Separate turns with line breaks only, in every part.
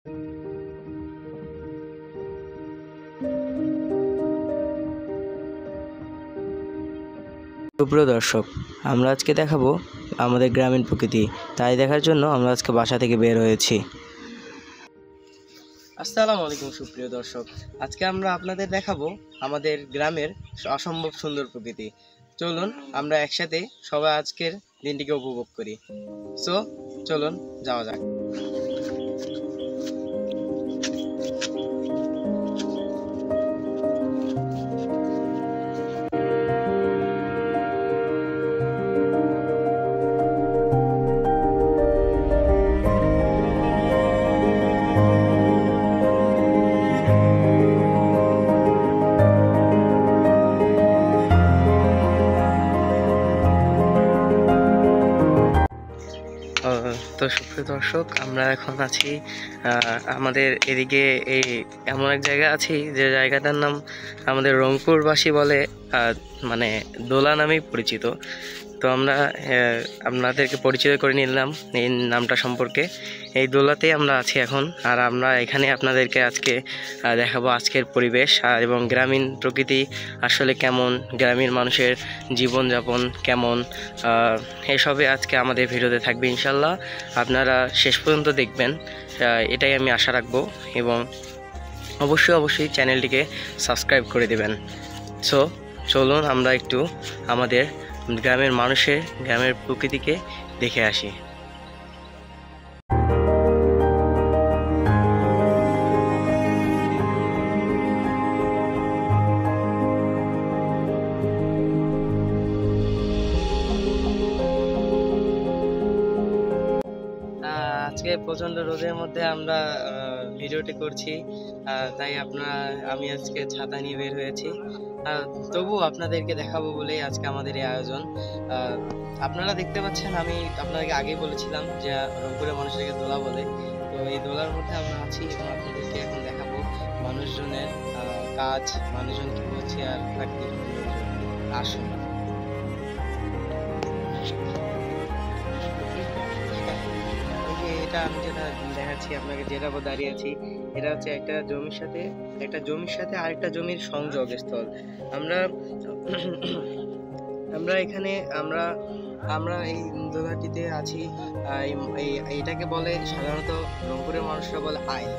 সুপ্রিয় দর্শক, আমরা আজকে দেখাবো আমাদের গ্রামীণ প্রকৃতি। তাই দেখার জন্য আমরা আজকে বাসা থেকে বের হয়েছি। আসসালামু আলাইকুম সুপ্রিয় দর্শক, আজকে আমরা আপনাদের দেখাবো আমাদের গ্রামের অসম্ভব সুন্দর প্রকৃতি। চলুন আমরা একসাথে সবাই আজকের দিনটিকে উপভোগ করি। সো চলুন যাওয়া যাক। তো সুপ্রিয় দর্শক, আমরা এখন আছি আমাদের এদিকে এই এমন এক জায়গা আছি যে জায়গাটার নাম আমাদের রংপুরবাসী বলে মানে দোলা নামেই পরিচিত। তো আমরা আপনাদেরকে পরিচিত করে নিলাম এই নামটা সম্পর্কে। এই দোলাতেই আমরা আছি এখন, আর আমরা এখানে আপনাদেরকে আজকে দেখাবো আজকের পরিবেশ এবং গ্রামীণ প্রকৃতি আসলে কেমন, গ্রামীণ মানুষের জীবনযাপন কেমন, এসবে আজকে আমাদের ভিডিওতে থাকবে ইনশাল্লাহ। আপনারা শেষ পর্যন্ত দেখবেন, এটাই আমি আশা রাখবো, এবং অবশ্যই চ্যানেলটিকে সাবস্ক্রাইব করে দেবেন। সো চলুন আমরা একটু আমাদের গ্রামের মানুষের গ্রামের প্রকৃতিকে দেখে আসি। আজকে প্রচণ্ড রোদের মধ্যে আমরা ভিডিওটি করছি, তাই আমি আজকে ছাতা নিয়ে বের হয়েছি। তবু আপনাদেরকে দেখাবো বলেই আজকে আমাদের এই আয়োজন। আপনারা দেখতে পাচ্ছেন, আমি আপনাদেরকে আগেই বলেছিলাম যে রংপুরের মানুষটাকে দোলা বলে। তো এই দোলার মধ্যে আমরা আছি এবং আপনাদেরকে এখন দেখাবো মানুষজনের কাজ, মানুষজন কী করছে আর প্রাকৃতিক সৌন্দর্য। আসুন। আমি যেটা দেখাচ্ছি আপনাকে, যেটা দাঁড়িয়ে আছি, এটা হচ্ছে একটা জমির সাথে আরেকটা জমির সংযোগ স্থল। আমরা এখানে আমরা এই দোলাটিতে আছি। এটাকে বলে সাধারণত রংপুরের মানুষরা বলে আইল,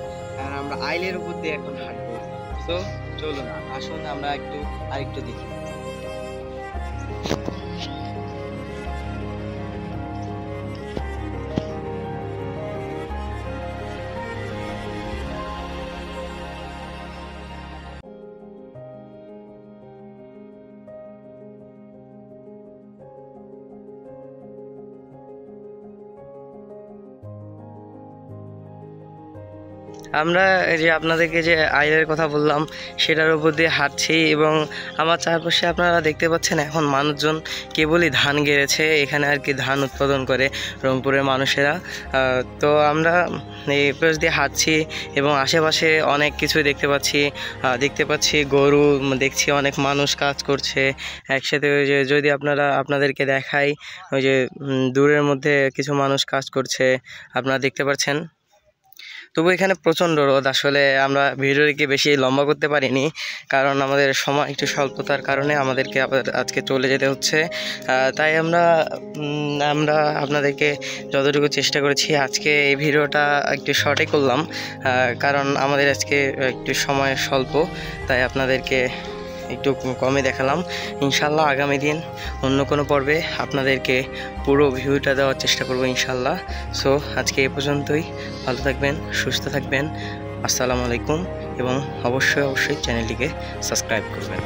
আর আমরা আইলের উপর দিয়ে এখন হাঁটবো। তো চলুন আসুন আমরা আরেকটু দেখি। আমরা এই যে আপনাদেরকে যে আইলের কথা বললাম সেটার উপর দিয়ে হাঁটছি, এবং আমার চারপাশে আপনারা দেখতে পাচ্ছেন এখন মানুষজন কেবলই ধান গেড়েছে এখানে, আর কি ধান উৎপাদন করে রংপুরের মানুষেরা। তো আমরা এই পাশ দিয়ে হাঁটছি এবং আশেপাশে অনেক কিছু দেখতে পাচ্ছি গরু, দেখছি অনেক মানুষ কাজ করছে একসাথে। ওই যে যদি আপনাদেরকে দেখাই, ওই যে দূরের মধ্যে কিছু মানুষ কাজ করছে আপনারা দেখতে পাচ্ছেন। তবু এখানে প্রচণ্ড রোদ। আসলে আমরা ভিডিওটিকে বেশি লম্বা করতে পারিনি, কারণ আমাদের সময় একটু স্বল্পতার কারণে আমাদেরকে আজকে চলে যেতে হচ্ছে। তাই আমরা আপনাদেরকে যতটুকু চেষ্টা করেছি আজকে এই ভিডিওটা একটু শর্টই করলাম, কারণ আমাদের আজকে একটু সময় স্বল্প, তাই আপনাদেরকে একটু কমে দেখালাম। ইনশাল্লাহ আগামী দিন অন্য কোনো পর্বে আপনাদেরকে পুরো ভিউটা দেওয়ার চেষ্টা করব ইনশাল্লাহ। সো আজকে এ পর্যন্তই। ভালো থাকবেন, সুস্থ থাকবেন। আসসালামু আলাইকুম, এবং অবশ্যই চ্যানেলটিকে সাবস্ক্রাইব করবেন।